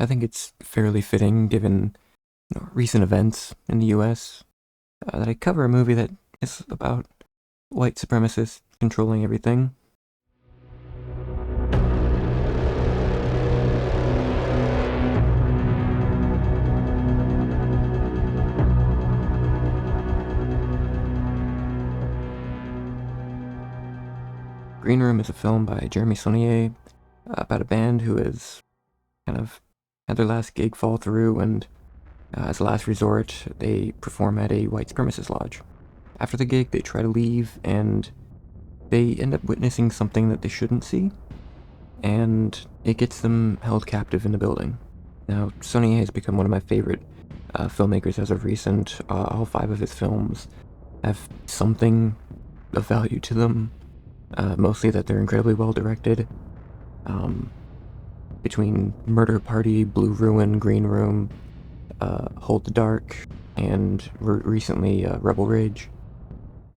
I think it's fairly fitting given recent events in the US that I cover a movie that is about white supremacists controlling everything. Green Room is a film by Jeremy Saulnier about a band who has kind of had their last gig fall through, and as a last resort, they perform at a white supremacist lodge. After the gig, they try to leave, and they end up witnessing something that they shouldn't see, and it gets them held captive in the building. Now, Saulnier has become one of my favorite filmmakers as of recent. All 5 of his films have something of value to them. Mostly that they're incredibly well directed. Between Murder Party, Blue Ruin, Green Room, Hold the Dark, and recently Rebel Rage,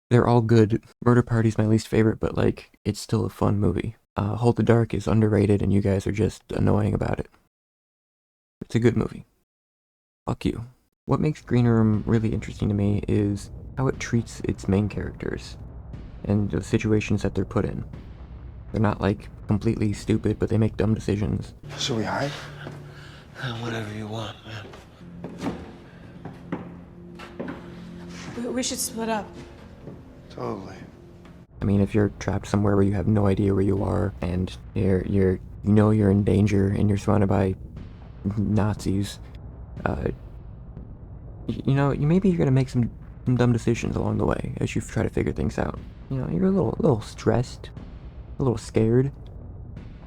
they're all good. Murder Party's my least favorite, but like, it's still a fun movie. Hold the Dark is underrated, and you guys are just annoying about it. It's a good movie. Fuck you. What makes Green Room really interesting to me is how it treats its main characters and the situations that they're put in. They're not like completely stupid, but they make dumb decisions. Should we hide? Whatever you want, man. We should split up. Totally. I mean, if you're trapped somewhere where you have no idea where you are, and you're in danger, and you're surrounded by Nazis, maybe you're gonna make some dumb decisions along the way as you try to figure things out. You're a little stressed, a little scared.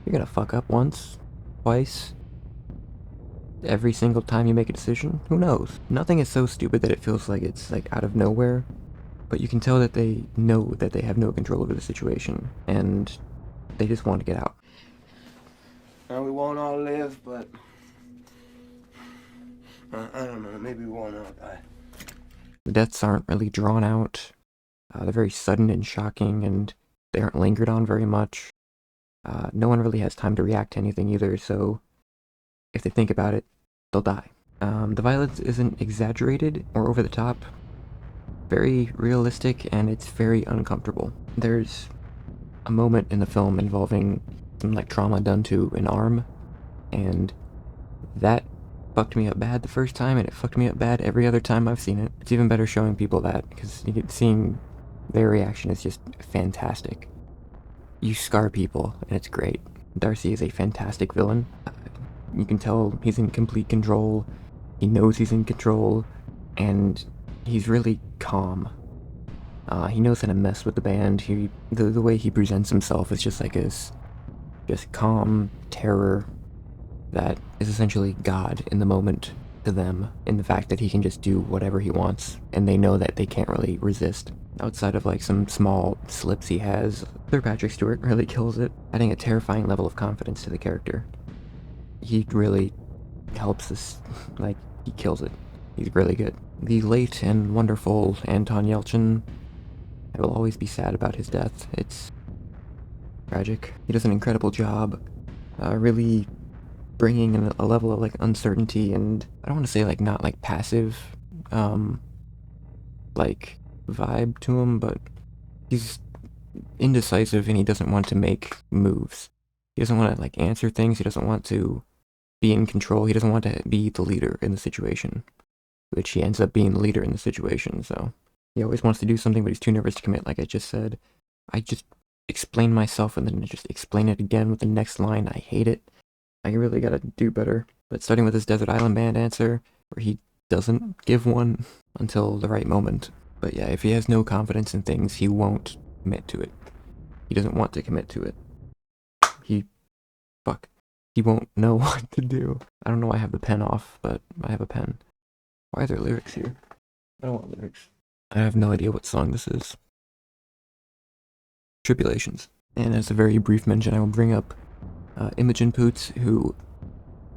You're gonna fuck up once, twice, every single time you make a decision. Who knows? Nothing is so stupid that it feels like it's like out of nowhere, but you can tell that they know that they have no control over the situation, and they just want to get out. We won't all live, but I don't know, maybe we won't all die. The deaths aren't really drawn out. They're very sudden and shocking, and they aren't lingered on very much. No one really has time to react to anything either, so if they think about it, they'll die. The violence isn't exaggerated or over the top. Very realistic, and it's very uncomfortable. There's a moment in the film involving some like trauma done to an arm, and that fucked me up bad the first time, and it fucked me up bad every other time I've seen it. It's even better showing people that, because seeing their reaction is just fantastic. You scar people, and it's great. Darcy is a fantastic villain. You can tell he's in complete control. He knows he's in control, and he's really calm. He knows how to mess with the band. The way he presents himself is just like this, just calm terror that is essentially God in the moment to them, in the fact that he can just do whatever he wants, and they know that they can't really resist. Outside of like some small slips he has, Sir Patrick Stewart really kills it, adding a terrifying level of confidence to the character. He really helps us, like, he kills it. He's really good. The late and wonderful Anton Yelchin, I will always be sad about his death. It's tragic. He does an incredible job, really bringing in a level of like uncertainty, and I don't want to say like not like passive like vibe to him, but he's indecisive, and he doesn't want to make moves. He doesn't want to like answer things. He doesn't want to be in control. He doesn't want to be the leader in the situation, which he ends up being the leader in the situation. So he always wants to do something, but he's too nervous to commit. Like I just said, I just explain myself and then just explain it again with the next line. I hate it. I really gotta do better. But starting with his Desert Island Band answer, where he doesn't give one until the right moment. But yeah, if he has no confidence in things, he won't commit to it. He doesn't want to commit to it. He won't know what to do. I don't know why I have the pen off, but I have a pen. Why are there lyrics here? I don't want lyrics. I have no idea what song this is. Tribulations. And as a very brief mention, I will bring up Imogen Poots, who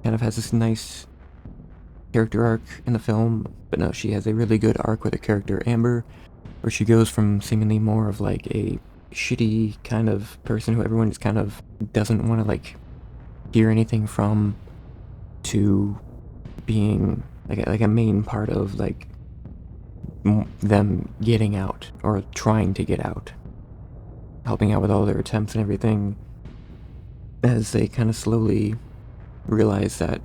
kind of has this nice character arc in the film, but no, she has a really good arc with her character Amber, where she goes from seemingly more of like a shitty kind of person who everyone just kind of doesn't want to like hear anything from, to being like a main part of like them getting out or trying to get out, helping out with all their attempts and everything, as they kind of slowly realize that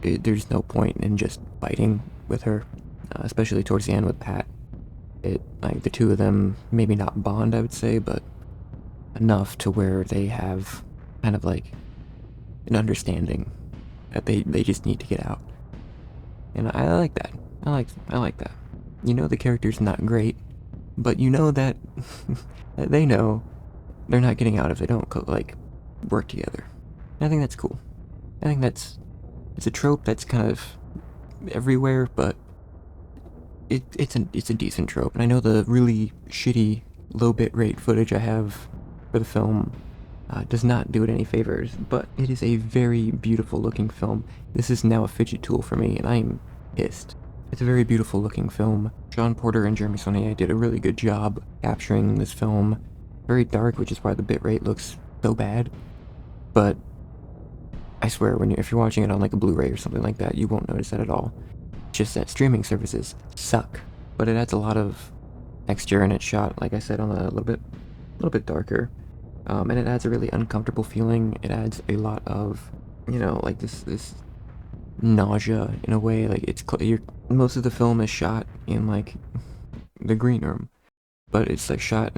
there's no point in just fighting with her, especially towards the end with Pat. Like the two of them maybe not bond, I would say, but enough to where they have kind of like an understanding that they just need to get out. And I like that. I like that. You know the character's not great, but you know that, that they know they're not getting out if they don't like work together. And I think that's cool. I think it's a trope that's kind of everywhere, but it's a decent trope. And I know the really shitty low bitrate footage I have for the film does not do it any favors, but it is a very beautiful looking film. This is now a fidget tool for me, and I'm pissed. It's a very beautiful looking film. Sean Porter and Jeremy Saulnier did a really good job capturing this film. Very dark, which is why the bitrate looks so bad. But I swear, if you're watching it on like a Blu-ray or something like that, you won't notice that at all. It's just that streaming services suck. But it adds a lot of texture, and it's shot, like I said, on a little bit darker. And it adds a really uncomfortable feeling. It adds a lot of, like this nausea in a way. Like most of the film is shot in like the green room, but it's like shot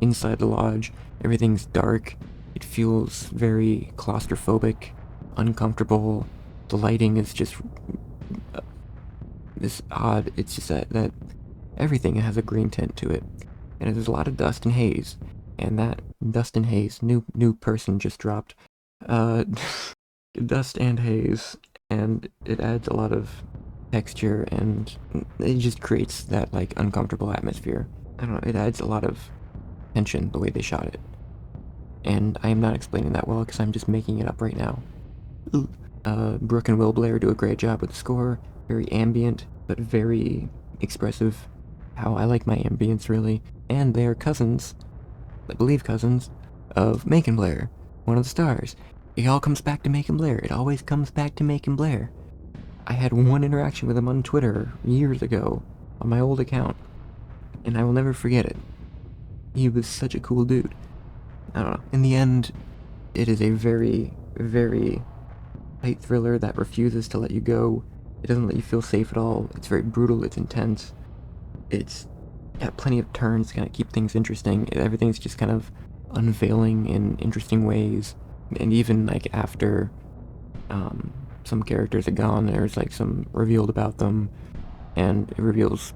inside the lodge. Everything's dark. It feels very claustrophobic, uncomfortable. The lighting is just this odd. It's just that everything has a green tint to it, and there's a lot of dust and haze. And that dust and haze, new person just dropped. Dust and haze, and it adds a lot of texture, and it just creates that like uncomfortable atmosphere. I don't know, it adds a lot of tension the way they shot it. And I am not explaining that well because I'm just making it up right now. Brooke and Will Blair do a great job with the score. Very ambient, but very expressive. How I like my ambience, really. And they are cousins, I believe cousins, of Macon Blair, one of the stars. It all comes back to Macon Blair. It always comes back to Macon Blair. I had one interaction with him on Twitter years ago, on my old account, and I will never forget it. He was such a cool dude. I don't know. In the end, it is a very, very tight thriller that refuses to let you go. It doesn't let you feel safe at all. It's very brutal. It's intense. It's got plenty of turns to kind of keep things interesting. Everything's just kind of unveiling in interesting ways. And even like after some characters are gone, there's like some revealed about them, and it reveals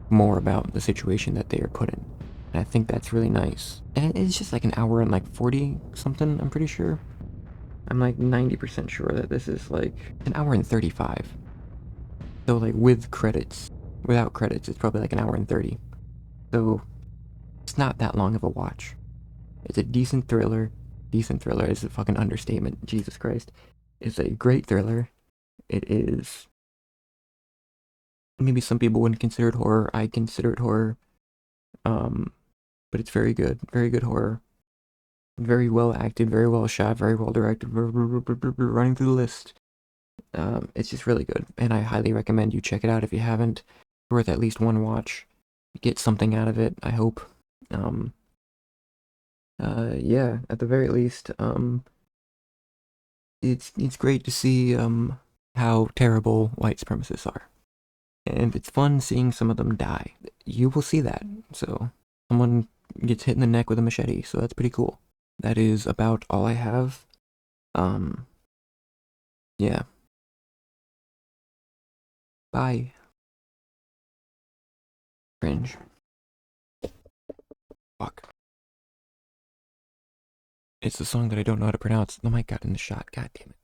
more about the situation that they are put in. And I think that's really nice. And it's just like an hour and like 40 something, I'm pretty sure. I'm like 90% sure that this is like an hour and 35. So like with credits, without credits, it's probably like an hour and 30. So it's not that long of a watch. It's a decent thriller. Decent thriller is a fucking understatement. Jesus Christ. It's a great thriller. It is... Maybe some people wouldn't consider it horror. I consider it horror. But it's very good. Very good horror. Very well acted, very well shot, very well directed. Running through the list. It's just really good. And I highly recommend you check it out if you haven't. It's worth at least one watch. Get something out of it, I hope. Yeah, at the very least, it's great to see how terrible white supremacists are, and it's fun seeing some of them die. You will see that. So someone gets hit in the neck with a machete, so that's pretty cool. That is about all I have. Yeah. Bye. Cringe. Fuck. It's the song that I don't know how to pronounce. The mic got in the shot. God damn it.